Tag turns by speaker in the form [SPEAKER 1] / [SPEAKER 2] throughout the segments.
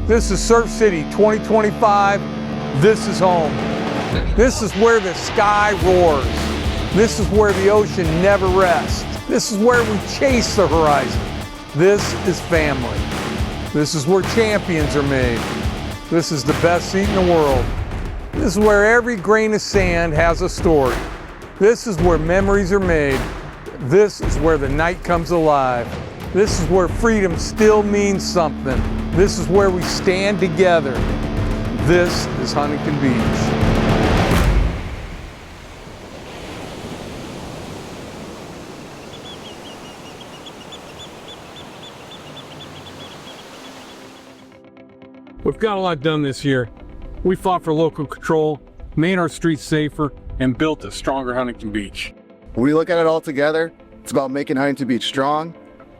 [SPEAKER 1] This is Surf City 2025. This is home. This is where the sky roars. This is where the ocean never rests. This is where we chase the horizon. This is family. This is where champions are made. This is the best seat in the world. This is where every grain of sand has a story. This is where memories are made. This is where the night comes alive. This is where freedom still means something. This is where we stand together. This is Huntington Beach. We've got a lot done this year. We fought for local control, made our streets safer, and built a stronger Huntington Beach.
[SPEAKER 2] When we look at it all together, it's about making Huntington Beach strong,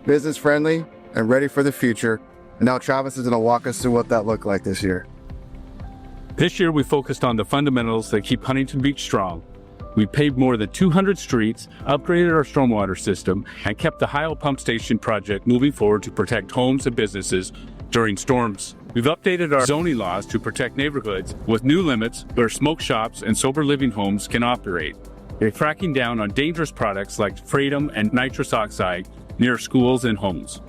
[SPEAKER 2] business friendly, and ready for the future. And now Travis is going to walk us through what that looked like this year.
[SPEAKER 3] This year we focused on the fundamentals that keep Huntington Beach strong. We paved more than 200 streets, upgraded our stormwater system, and kept the Heil Pump Station project moving forward to protect homes and businesses during storms. We've updated our zoning laws to protect neighborhoods with new limits where smoke shops and sober living homes can operate. We're cracking down on dangerous products like kratom and nitrous oxide near schools and homes.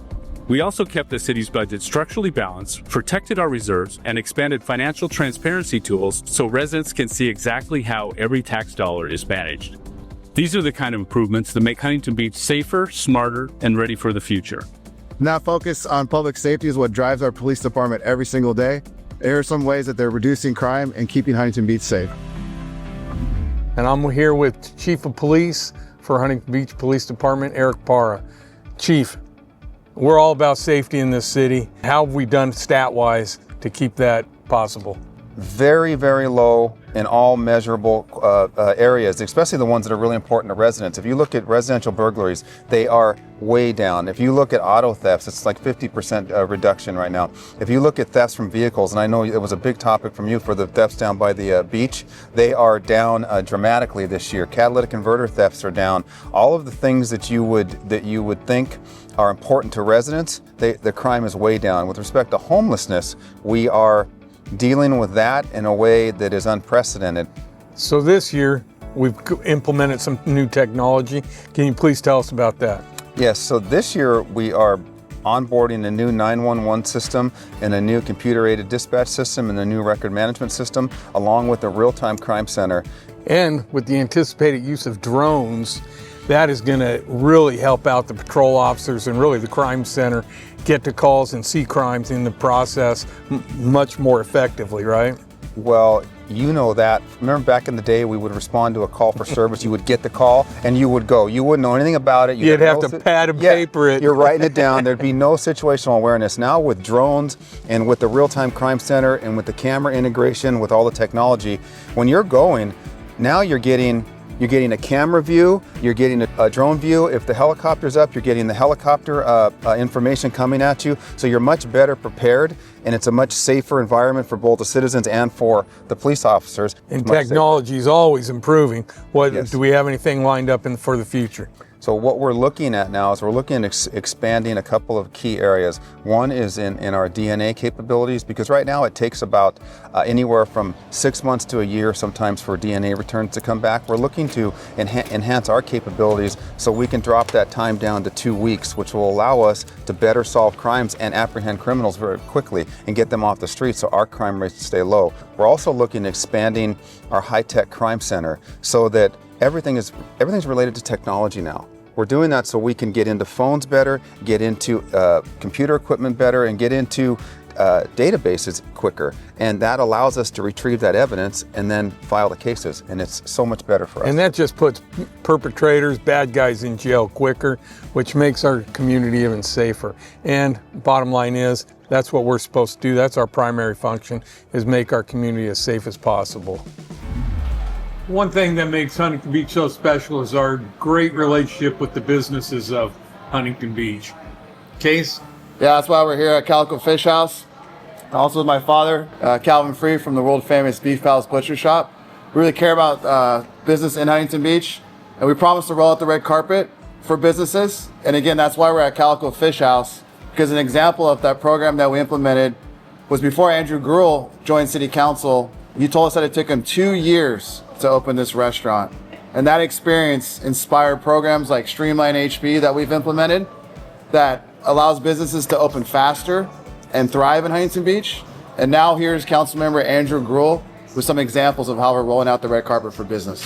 [SPEAKER 3] We also kept the city's budget structurally balanced, protected our reserves, and expanded financial transparency tools so residents can see exactly how every tax dollar is managed. These are the kind of improvements that make Huntington Beach safer, smarter, and ready for the future.
[SPEAKER 2] Now focus on public safety is what drives our police department every single day. Here are some ways that they're reducing crime and keeping Huntington Beach safe.
[SPEAKER 1] And I'm here with Chief of Police for Huntington Beach Police Department, Eric Parra. Chief, we're all about safety in this city. How have we done stat-wise to keep that possible?
[SPEAKER 4] Very, very low in all measurable areas, especially the ones that are really important to residents. If you look at residential burglaries, they are way down. If you look at auto thefts, it's like 50% reduction right now. If you look at thefts from vehicles, and I know it was a big topic from you for the thefts down by the beach, they are down dramatically this year. Catalytic converter thefts are down. All of the things that you would think are important to residents, the crime is way down. With respect to homelessness, we are dealing with that in a way that is unprecedented.
[SPEAKER 1] So this year, we've implemented some new technology. Can you please tell us about that?
[SPEAKER 4] Yes, so this year we are onboarding a new 911 system and a new computer-aided dispatch system and a new record management system, along with a real-time crime center.
[SPEAKER 1] And with the anticipated use of drones, that is going to really help out the patrol officers and really the crime center get to calls and see crimes in the process much more effectively, right?
[SPEAKER 4] Well, you know that. Remember back in the day, we would respond to a call for service. You would get the call and you would go. You wouldn't know anything about it.
[SPEAKER 1] You'd have to pad and paper it.
[SPEAKER 4] You're writing it down. There'd be no situational awareness. Now with drones and with the real-time crime center and with the camera integration, with all the technology, when you're going, now you're getting a camera view, you're getting a drone view. If the helicopter's up, you're getting the helicopter information coming at you. So you're much better prepared, and it's a much safer environment for both the citizens and for the police officers.
[SPEAKER 1] And technology is always improving.
[SPEAKER 4] Yes.
[SPEAKER 1] Do we have anything lined up for the future?
[SPEAKER 4] So what we're looking at now is we're looking at expanding a couple of key areas. One is in our DNA capabilities, because right now it takes about anywhere from 6 months to a year sometimes for DNA returns to come back. We're looking to enhance our capabilities so we can drop that time down to 2 weeks, which will allow us to better solve crimes and apprehend criminals very quickly and get them off the street so our crime rates stay low. We're also looking at expanding our high-tech crime center so that everything's related to technology now. We're doing that so we can get into phones better, get into computer equipment better, and get into databases quicker. And that allows us to retrieve that evidence and then file the cases. And it's so much better for us.
[SPEAKER 1] And that just puts perpetrators, bad guys in jail quicker, which makes our community even safer. And bottom line is, that's what we're supposed to do. That's our primary function, is make our community as safe as possible. One thing that makes Huntington Beach so special is our great relationship with the businesses of Huntington Beach. Case?
[SPEAKER 2] Yeah, that's why we're here at Calico Fish House. Also with my father, Calvin Free from the world famous Beef Palace Butcher Shop. We really care about business in Huntington Beach, and we promise to roll out the red carpet for businesses. And again, that's why we're at Calico Fish House, because an example of that program that we implemented was before Andrew Gruhl joined City Council, he told us that it took him 2 years to open this restaurant. And that experience inspired programs like Streamline HB that we've implemented that allows businesses to open faster and thrive in Huntington Beach. And now here's Councilmember Andrew Gruhl with some examples of how we're rolling out the red carpet for business.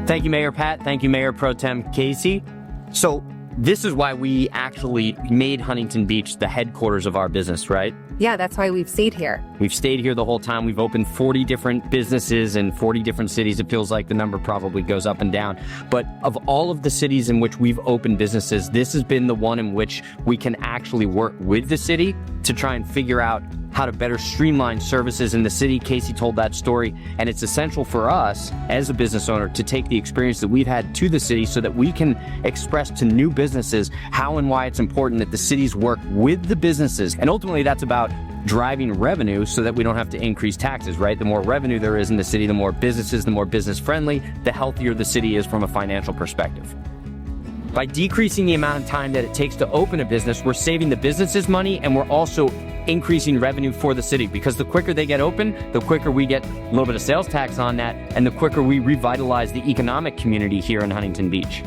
[SPEAKER 5] Thank you, Mayor Pat. Thank you, Mayor Pro Tem Casey. So this is why we actually made Huntington Beach the headquarters of our business, right?
[SPEAKER 6] Yeah, that's why we've stayed here.
[SPEAKER 5] We've stayed here the whole time. We've opened 40 different businesses in 40 different cities. It feels like the number probably goes up and down. But of all of the cities in which we've opened businesses, this has been the one in which we can actually work with the city to try and figure out how to better streamline services in the city. Casey told that story, and it's essential for us as a business owner to take the experience that we've had to the city so that we can express to new businesses how and why it's important that the cities work with the businesses. And ultimately that's about driving revenue so that we don't have to increase taxes, right? The more revenue there is in the city, the more businesses, the more business friendly, the healthier the city is from a financial perspective. By decreasing the amount of time that it takes to open a business, we're saving the businesses money, and we're also increasing revenue for the city, because the quicker they get open, the quicker we get a little bit of sales tax on that, and the quicker we revitalize the economic community here in Huntington Beach.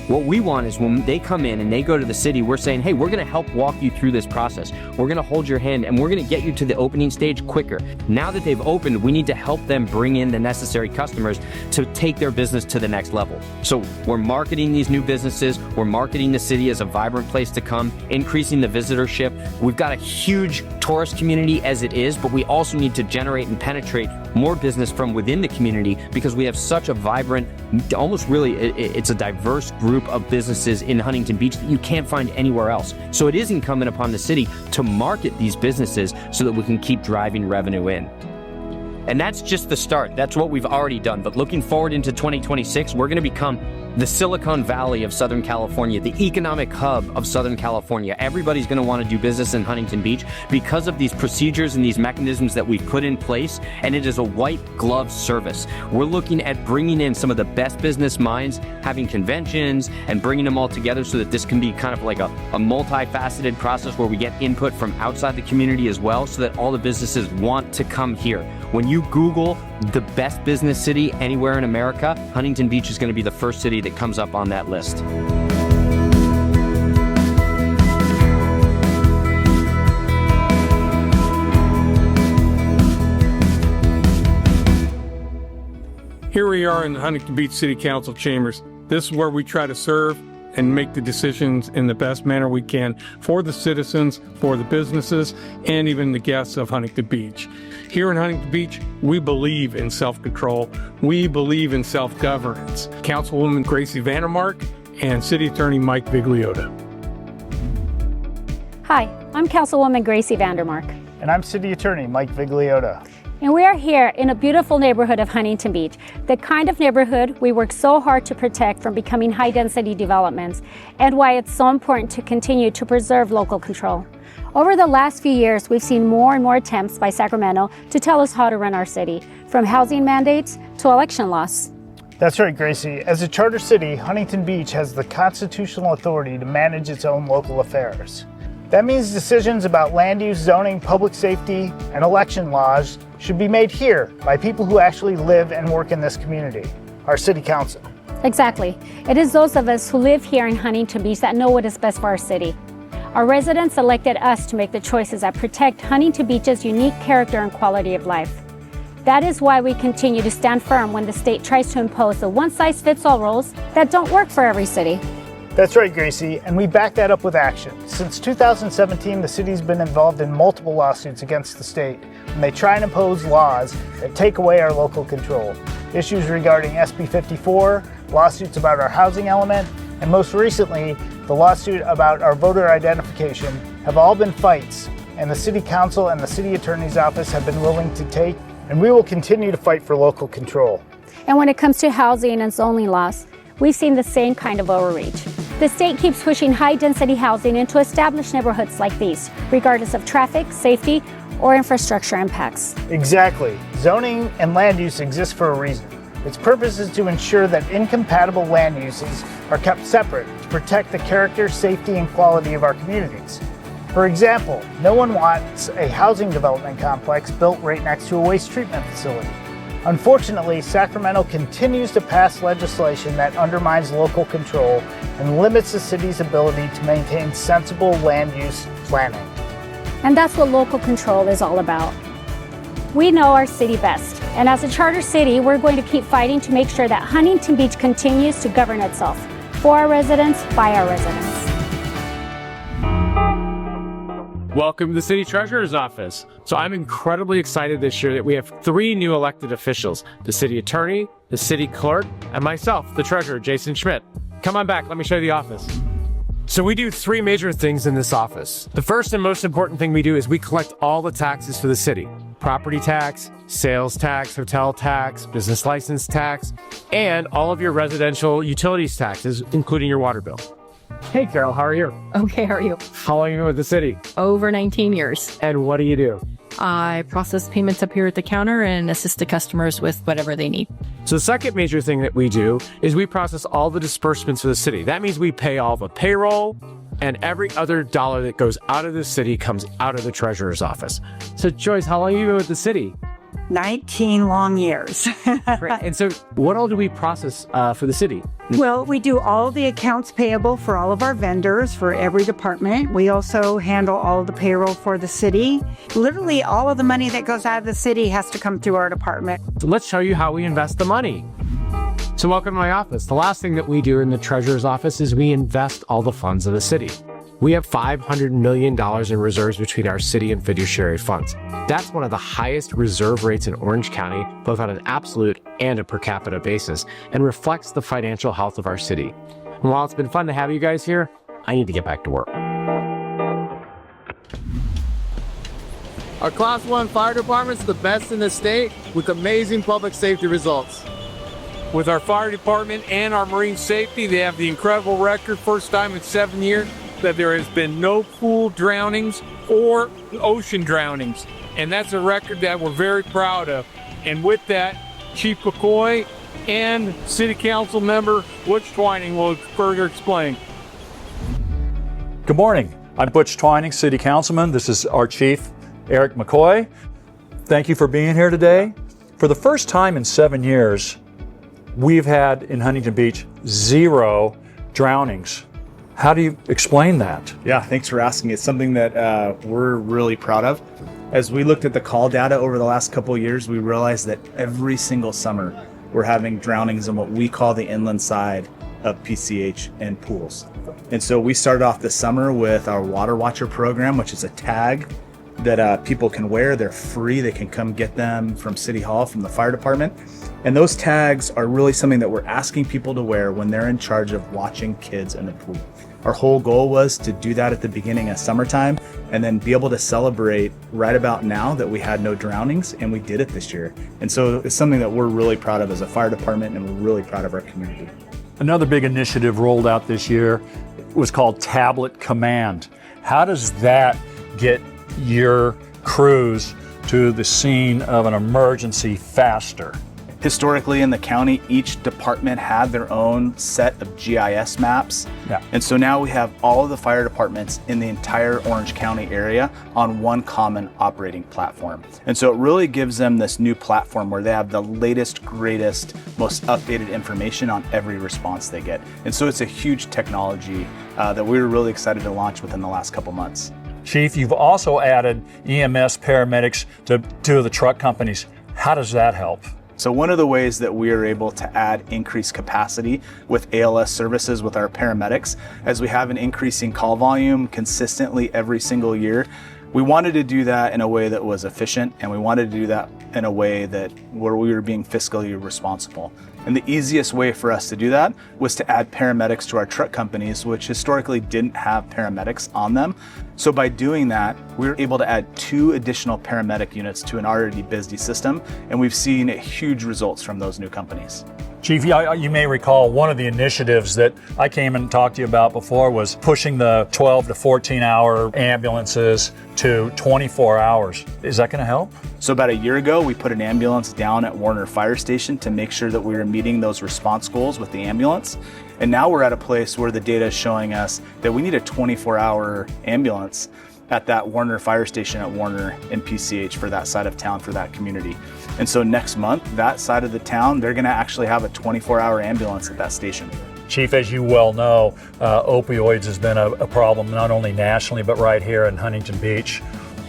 [SPEAKER 5] What we want is when they come in and they go to the city, we're saying, hey, we're going to help walk you through this process. We're going to hold your hand, and we're going to get you to the opening stage quicker. Now that they've opened, we need to help them bring in the necessary customers to take their business to the next level. So we're marketing these new businesses. We're marketing the city as a vibrant place to come, increasing the visitorship. We've got a huge tourist community as it is, but we also need to generate and penetrate more business from within the community, because we have such a vibrant, almost really, it's a diverse group of businesses in Huntington Beach that you can't find anywhere else. So it is incumbent upon the city to market these businesses so that we can keep driving revenue in. And that's just the start. That's what we've already done. But looking forward into 2026, we're going to become the Silicon Valley of Southern California, the economic hub of Southern California. Everybody's going to want to do business in Huntington Beach because of these procedures and these mechanisms that we've put in place, and it is a white glove service. We're looking at bringing in some of the best business minds, having conventions, and bringing them all together so that this can be kind of like a multifaceted process where we get input from outside the community as well, so that all the businesses want to come here. When you Google the best business city anywhere in America, Huntington Beach is going to be the first city that comes up on that list.
[SPEAKER 1] Here we are in the Huntington Beach City Council chambers. This is where we try to serve and make the decisions in the best manner we can for the citizens, for the businesses, and even the guests of Huntington Beach. Here in Huntington Beach, we believe in self-control. We believe in self-governance. Councilwoman Gracie Vandermark and City Attorney Mike Vigliota.
[SPEAKER 7] Hi, I'm Councilwoman Gracie Vandermark.
[SPEAKER 8] And I'm City Attorney Mike Vigliota.
[SPEAKER 7] And we are here in a beautiful neighborhood of Huntington Beach, the kind of neighborhood we work so hard to protect from becoming high-density developments, and why it's so important to continue to preserve local control. Over the last few years, we've seen more and more attempts by Sacramento to tell us how to run our city, from housing mandates to election laws.
[SPEAKER 8] That's right, Gracie. As a charter city, Huntington Beach has the constitutional authority to manage its own local affairs. That means decisions about land use, zoning, public safety, and election laws should be made here by people who actually live and work in this community, our city council.
[SPEAKER 7] Exactly. It is those of us who live here in Huntington Beach that know what is best for our city. Our residents elected us to make the choices that protect Huntington Beach's unique character and quality of life. That is why we continue to stand firm when the state tries to impose the one-size-fits-all rules that don't work for every city.
[SPEAKER 8] That's right, Gracie, and we back that up with action. Since 2017, the city's been involved in multiple lawsuits against the state when they try and impose laws that take away our local control. Issues regarding SB 54, lawsuits about our housing element, and most recently, the lawsuit about our voter identification have all been fights, and the City Council and the City Attorney's Office have been willing to take, and we will continue to fight for local control.
[SPEAKER 7] And when it comes to housing and zoning laws, we've seen the same kind of overreach. The state keeps pushing high-density housing into established neighborhoods like these, regardless of traffic, safety, or infrastructure impacts.
[SPEAKER 8] Exactly. Zoning and land use exist for a reason. Its purpose is to ensure that incompatible land uses are kept separate to protect the character, safety, and quality of our communities. For example, no one wants a housing development complex built right next to a waste treatment facility. Unfortunately, Sacramento continues to pass legislation that undermines local control and limits the city's ability to maintain sensible land use planning.
[SPEAKER 7] And that's what local control is all about. We know our city best, and as a charter city, we're going to keep fighting to make sure that Huntington Beach continues to govern itself for our residents, by our residents.
[SPEAKER 9] Welcome to the City Treasurer's Office. So I'm incredibly excited this year that we have 3 new elected officials, the City Attorney, the City Clerk, and myself, the Treasurer, Jason Schmidt. Come on back, let me show you the office. So we do 3 major things in this office. The first and most important thing we do is we collect all the taxes for the city. Property tax, sales tax, hotel tax, business license tax, and all of your residential utilities taxes, including your water bill. Hey Carol, how are you?
[SPEAKER 6] Okay, how are you?
[SPEAKER 9] How long have you been with the city?
[SPEAKER 6] Over 19 years.
[SPEAKER 9] And what do you do?
[SPEAKER 6] I process payments up here at the counter and assist the customers with whatever they need.
[SPEAKER 9] So the second major thing that we do is we process all the disbursements for the city. That means we pay all the payroll, and every other dollar that goes out of the city comes out of the treasurer's office. So Joyce, how long have you been with the city?
[SPEAKER 10] 19 long years.
[SPEAKER 9] Great. And so what all do we process for the city?
[SPEAKER 10] Well, we do all the accounts payable for all of our vendors for every department. We also handle all of the payroll for the city. Literally all of the money that goes out of the city has to come through our department.
[SPEAKER 9] So let's show you how we invest the money. So welcome to my office. The last thing that we do in the treasurer's office is we invest all the funds of the city. We have $500 million in reserves between our city and fiduciary funds. That's one of the highest reserve rates in Orange County, both on an absolute and a per capita basis, and reflects the financial health of our city. And while it's been fun to have you guys here, I need to get back to work.
[SPEAKER 11] Our Class 1 fire department's the best in the state with amazing public safety results.
[SPEAKER 1] With our fire department and our marine safety, they have the incredible record, first time in 7 years, that there has been no pool drownings or ocean drownings. And that's a record that we're very proud of. And with that, Chief McCoy and City Council member Butch Twining will further explain.
[SPEAKER 12] Good morning. I'm Butch Twining, City Councilman. This is our Chief, Eric McCoy. Thank you for being here today. For the first time in 7 years, we've had in Huntington Beach 0 drownings. How do you explain that?
[SPEAKER 13] Yeah, thanks for asking. It's something that we're really proud of. As we looked at the call data over the last couple of years, we realized that every single summer we're having drownings in what we call the inland side of PCH and pools. And so we started off the summer with our Water Watcher program, which is a tag that people can wear. They're free. They can come get them from City Hall, from the fire department. And those tags are really something that we're asking people to wear when they're in charge of watching kids in the pool. Our whole goal was to do that at the beginning of summertime and then be able to celebrate right about now that we had no drownings, and we did it this year. And so it's something that we're really proud of as a fire department, and we're really proud of our community.
[SPEAKER 12] Another big initiative rolled out this year was called Tablet Command. How does that get your crews to the scene of an emergency faster?
[SPEAKER 13] Historically in the county, each department had their own set of GIS maps.
[SPEAKER 12] Yeah.
[SPEAKER 13] And so now we have all of the fire departments in the entire Orange County area on one common operating platform. And so it really gives them this new platform where they have the latest, greatest, most updated information on every response they get. And so it's a huge technology that we were really excited to launch within the last couple months.
[SPEAKER 12] Chief, you've also added EMS paramedics to 2 of the truck companies. How does that help?
[SPEAKER 13] So one of the ways that we are able to add increased capacity with ALS services with our paramedics, as we have an increasing call volume consistently every single year, we wanted to do that in a way that was efficient, and we wanted to do that in a way that where we were being fiscally responsible. And the easiest way for us to do that was to add paramedics to our truck companies, which historically didn't have paramedics on them. So by doing that, we were able to add 2 additional paramedic units to an already busy system, and we've seen huge results from those new companies.
[SPEAKER 12] Chief, you may recall one of the initiatives that I came and talked to you about before was pushing the 12 to 14 hour ambulances to 24 hours. Is that going to help?
[SPEAKER 13] So about a year ago, we put an ambulance down at Warner Fire Station to make sure that we were meeting those response goals with the ambulance. And now we're at a place where the data is showing us that we need a 24-hour ambulance at that Warner Fire Station at Warner and PCH for that side of town, for that community. And so next month, that side of the town, they're gonna actually have a 24-hour ambulance at that station.
[SPEAKER 12] Chief, as you well know, opioids has been a problem not only nationally, but right here in Huntington Beach.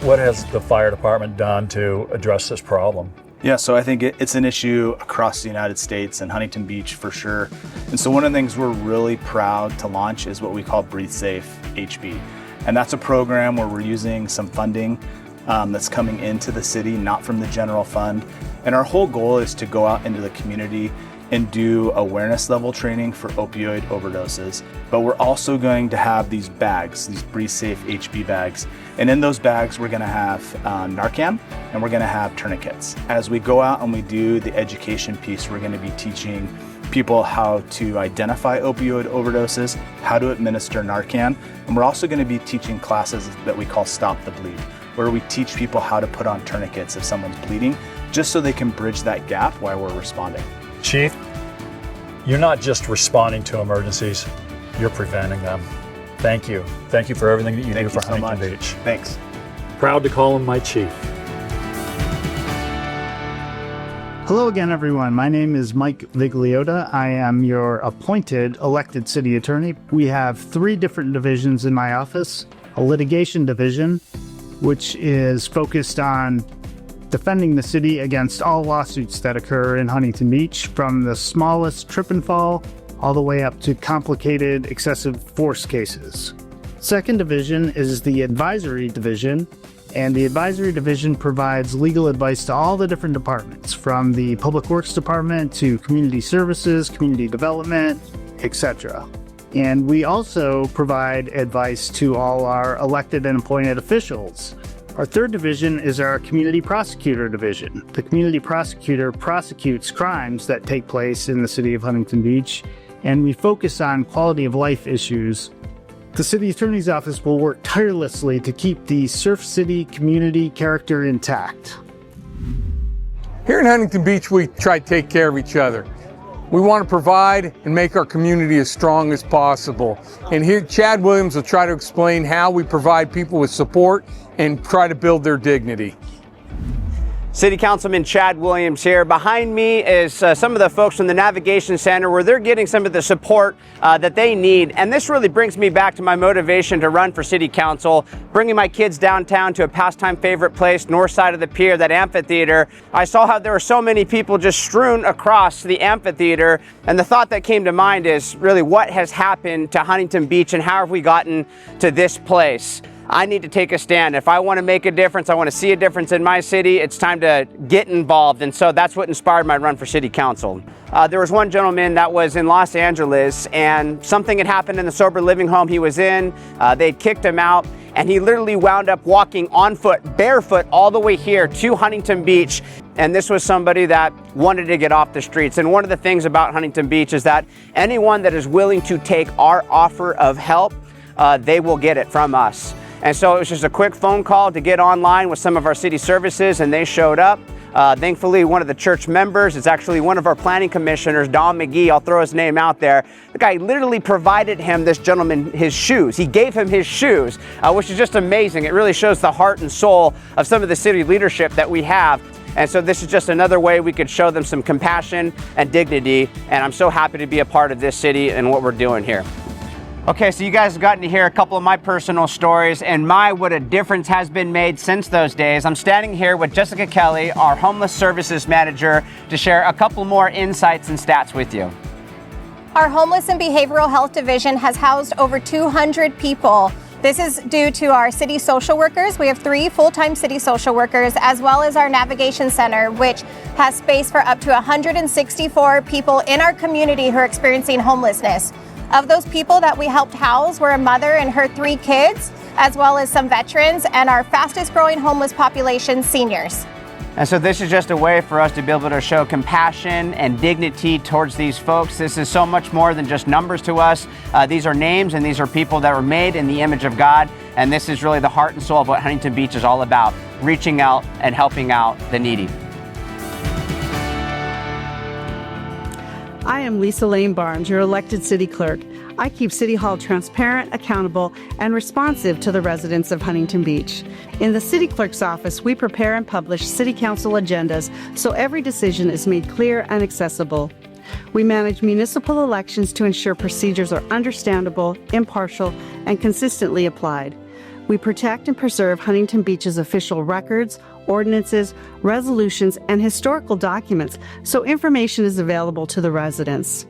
[SPEAKER 12] What has the fire department done to address this problem?
[SPEAKER 13] Yeah, so I think it's an issue across the United States and Huntington Beach for sure. And so one of the things we're really proud to launch is what we call Breathe Safe HB. And that's a program where we're using some funding that's coming into the city, not from the general fund. And our whole goal is to go out into the community and do awareness level training for opioid overdoses. But we're also going to have these bags, these Breathe Safe HB bags. And in those bags, we're gonna have Narcan and we're gonna have tourniquets. As we go out and we do the education piece, we're gonna be teaching people how to identify opioid overdoses, how to administer Narcan, and we're also gonna be teaching classes that we call Stop the Bleed, where we teach people how to put on tourniquets if someone's bleeding, just so they can bridge that gap while we're responding.
[SPEAKER 12] Chief, you're not just responding to emergencies, you're preventing them. Thank you. Thank you for everything that you do for Huntington Beach.
[SPEAKER 13] Thanks.
[SPEAKER 12] Proud to call him my chief.
[SPEAKER 8] Hello again, everyone. My name is Mike Vigliota. I am your appointed elected city attorney. We have 3 different divisions in my office. A litigation division, which is focused on defending the city against all lawsuits that occur in Huntington Beach, from the smallest trip and fall all the way up to complicated excessive force cases. Second division is the advisory division, and the advisory division provides legal advice to all the different departments, from the Public Works Department to Community Services, Community Development, etc. And we also provide advice to all our elected and appointed officials. Our third division is our Community Prosecutor Division. The Community Prosecutor prosecutes crimes that take place in the city of Huntington Beach, and we focus on quality of life issues. The City Attorney's Office will work tirelessly to keep the Surf City community character intact.
[SPEAKER 1] Here in Huntington Beach, we try to take care of each other. We want to provide and make our community as strong as possible. And here, Chad Williams will try to explain how we provide people with support and try to build their dignity.
[SPEAKER 14] City Councilman Chad Williams here. Behind me is some of the folks from the Navigation Center, where they're getting some of the support that they need. And this really brings me back to my motivation to run for City Council, bringing my kids downtown to a pastime favorite place, north side of the pier, that amphitheater. I saw how there were so many people just strewn across the amphitheater. And the thought that came to mind is really, what has happened to Huntington Beach and how have we gotten to this place? I need to take a stand. If I want to make a difference, I want to see a difference in my city, it's time to get involved. And so that's what inspired my run for City Council. There was one gentleman that was in Los Angeles, and something had happened in the sober living home he was in. They'd kicked him out, and he literally wound up walking on foot, barefoot, all the way here to Huntington Beach. And this was somebody that wanted to get off the streets. And one of the things about Huntington Beach is that anyone that is willing to take our offer of help, they will get it from us. And so it was just a quick phone call to get online with some of our city services, and they showed up. Thankfully, one of the church members, it's actually one of our planning commissioners, Don McGee, I'll throw his name out there. The guy literally provided him, this gentleman, his shoes. He gave him his shoes, which is just amazing. It really shows the heart and soul of some of the city leadership that we have. And so this is just another way we could show them some compassion and dignity. And I'm so happy to be a part of this city and what we're doing here. Okay, so you guys have gotten to hear a couple of my personal stories, and what a difference has been made since those days. I'm standing here with Jessica Kelly, our homeless services manager, to share a couple more insights and stats with you.
[SPEAKER 15] Our homeless and behavioral health division has housed over 200 people. This is due to our city social workers. We have 3 full-time city social workers, as well as our Navigation Center, which has space for up to 164 people in our community who are experiencing homelessness. Of those people that we helped house were a mother and her 3 kids. as well as some veterans, and our fastest growing homeless population, seniors.
[SPEAKER 14] And so this is just a way for us to be able to show compassion and dignity towards these folks. This is so much more than just numbers to us. These are names, and these are people that were made in the image of God. And this is really the heart and soul of what Huntington Beach is all about, reaching out and helping out the needy.
[SPEAKER 16] I am Lisa Lane Barnes, your elected city clerk. I keep City Hall transparent, accountable, and responsive to the residents of Huntington Beach. In the city clerk's office, we prepare and publish city council agendas so every decision is made clear and accessible. We manage municipal elections to ensure procedures are understandable, impartial, and consistently applied. We protect and preserve Huntington Beach's official records, ordinances, resolutions, and historical documents so information is available to the residents.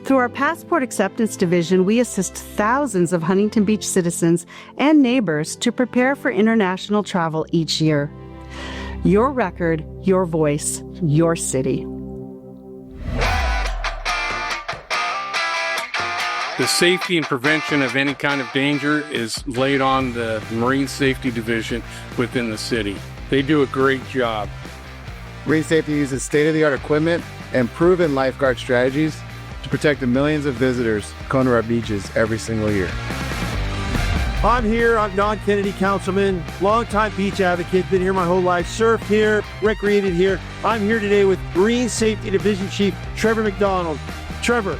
[SPEAKER 16] Through our Passport Acceptance Division, we assist thousands of Huntington Beach citizens and neighbors to prepare for international travel each year. Your record, your voice, your city.
[SPEAKER 3] The safety and prevention of any kind of danger is laid on the Marine Safety Division within the city. They do a great job.
[SPEAKER 2] Marine Safety uses state-of-the-art equipment and proven lifeguard strategies to protect the millions of visitors who come to our beaches every single year.
[SPEAKER 17] I'm here, I'm non-Kennedy councilman, longtime beach advocate, been here my whole life, surfed here, recreated here. I'm here today with Marine Safety Division Chief Trevor McDonald. Trevor,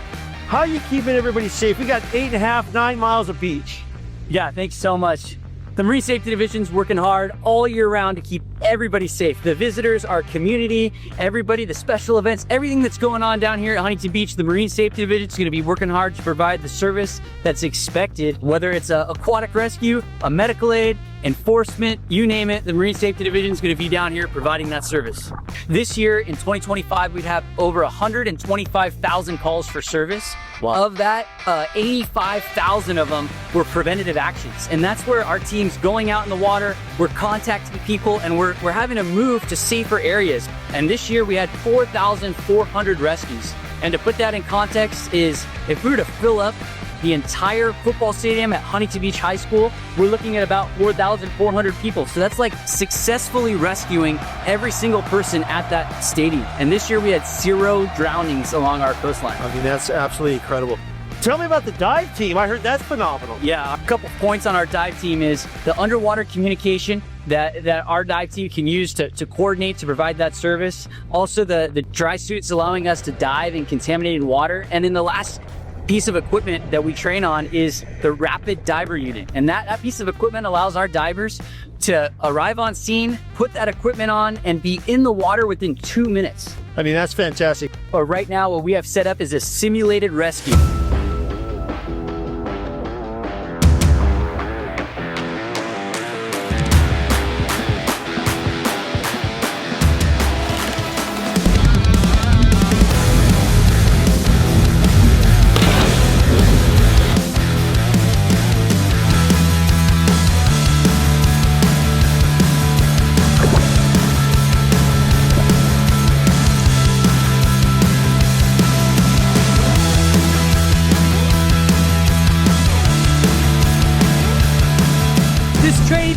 [SPEAKER 17] how are you keeping everybody safe? We got 8.5, 9 miles of beach.
[SPEAKER 18] Yeah, thanks so much. The Marine Safety Division's working hard all year round to keep everybody safe. The visitors, our community, everybody, the special events, everything that's going on down here at Huntington Beach, the Marine Safety Division is going to be working hard to provide the service that's expected, whether it's a aquatic rescue, a medical aid, enforcement, you name it, the Marine Safety Division is going to be down here providing that service. This year in 2025, we'd have over 125,000 calls for service. Wow. Of that, 85,000 of them were preventative actions. And that's where our team's going out in the water, we're contacting people, and we're having to move to safer areas. And this year we had 4,400 rescues. And to put that in context is, if we were to fill up the entire football stadium at Huntington Beach High School, we're looking at about 4,400 people. So that's like successfully rescuing every single person at that stadium. And this year we had 0 drownings along our coastline.
[SPEAKER 17] I mean, that's absolutely incredible. Tell me about the dive team. I heard that's phenomenal.
[SPEAKER 18] Yeah, a couple points on our dive team is the underwater communication that our dive team can use to coordinate, to provide that service. Also the dry suits allowing us to dive in contaminated water. And then the last piece of equipment that we train on is the rapid diver unit. And that piece of equipment allows our divers to arrive on scene, put that equipment on, and be in the water within 2 minutes.
[SPEAKER 17] I mean, that's fantastic.
[SPEAKER 18] But right now, what we have set up is a simulated rescue.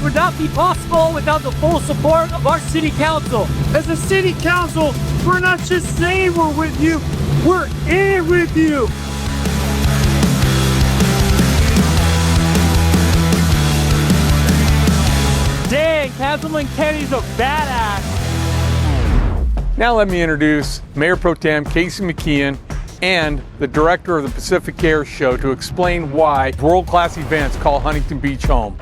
[SPEAKER 19] Would not be possible without the full support of our city council.
[SPEAKER 17] As a city council, we're not just saying we're with you, we're in it with you.
[SPEAKER 19] Dang, Councilman Kenny's a badass.
[SPEAKER 1] Now let me introduce Mayor Pro Tem Casey McKeon and the director of the Pacific Air Show to explain why world-class events call Huntington Beach home.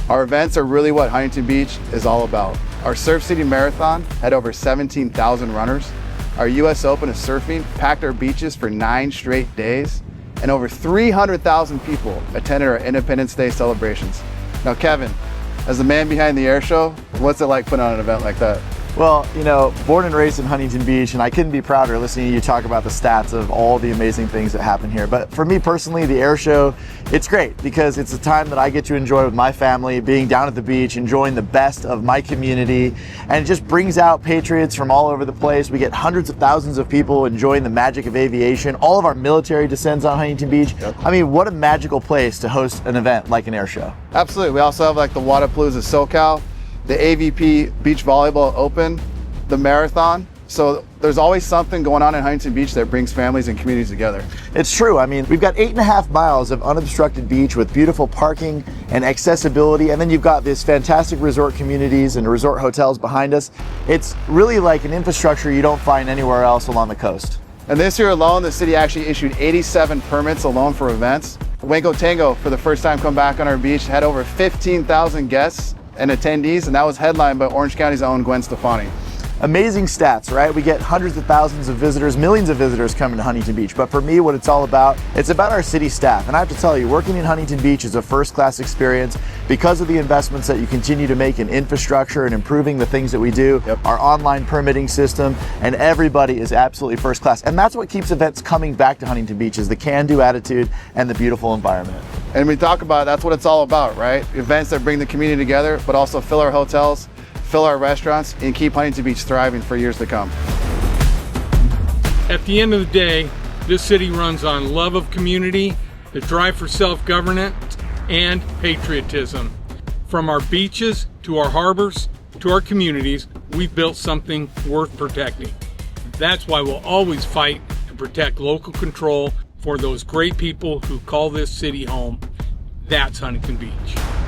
[SPEAKER 2] Our events are really what Huntington Beach is all about. Our Surf City Marathon had over 17,000 runners. Our US Open of Surfing packed our beaches for 9 straight days. And over 300,000 people attended our Independence Day celebrations. Now, Kevin, as the man behind the air show, what's it like putting on an event like that? Well, you know, born and raised in Huntington Beach, and I couldn't be prouder listening to you talk about the stats of all the amazing things that happen here. But for me personally, the air show, it's great because it's a time that I get to enjoy with my family, being down at the beach, enjoying the best of my community, and it just brings out patriots from all over the place. We get hundreds of thousands of people enjoying the magic of aviation. All of our military descends on Huntington Beach. I mean, what a magical place to host an event like an air show. Absolutely. We also have like the Wadapalooza SoCal, the AVP Beach Volleyball Open, the Marathon. So there's always something going on in Huntington Beach that brings families and communities together.
[SPEAKER 20] It's true. I mean, we've got 8.5 miles of unobstructed beach with beautiful parking and accessibility. And then you've got these fantastic resort communities and resort hotels behind us. It's really like an infrastructure you don't find anywhere else along the coast.
[SPEAKER 2] And this year alone, the city actually issued 87 permits alone for events. Wango Tango, for the first time, come back on our beach, had over 15,000 guests and attendees, and that was headlined by Orange County's own Gwen Stefani.
[SPEAKER 20] Amazing stats, right? We get hundreds of thousands of visitors, millions of visitors coming to Huntington Beach. But for me, what it's all about, it's about our city staff. And I have to tell you, working in Huntington Beach is a first-class experience because of the investments that you continue to make in infrastructure and improving the things that we do, our online permitting system, and everybody is absolutely first class. And that's what keeps events coming back to Huntington Beach, is the can-do attitude and the beautiful environment.
[SPEAKER 2] And we talk about, that's what it's all about, right? Events that bring the community together, but also fill our hotels, fill our restaurants, and keep Huntington Beach thriving for years to come.
[SPEAKER 1] At the end of the day, this city runs on love of community, the drive for self-governance, and patriotism. From our beaches to our harbors to our communities, we've built something worth protecting. That's why we'll always fight to protect local control for those great people who call this city home. That's Huntington Beach.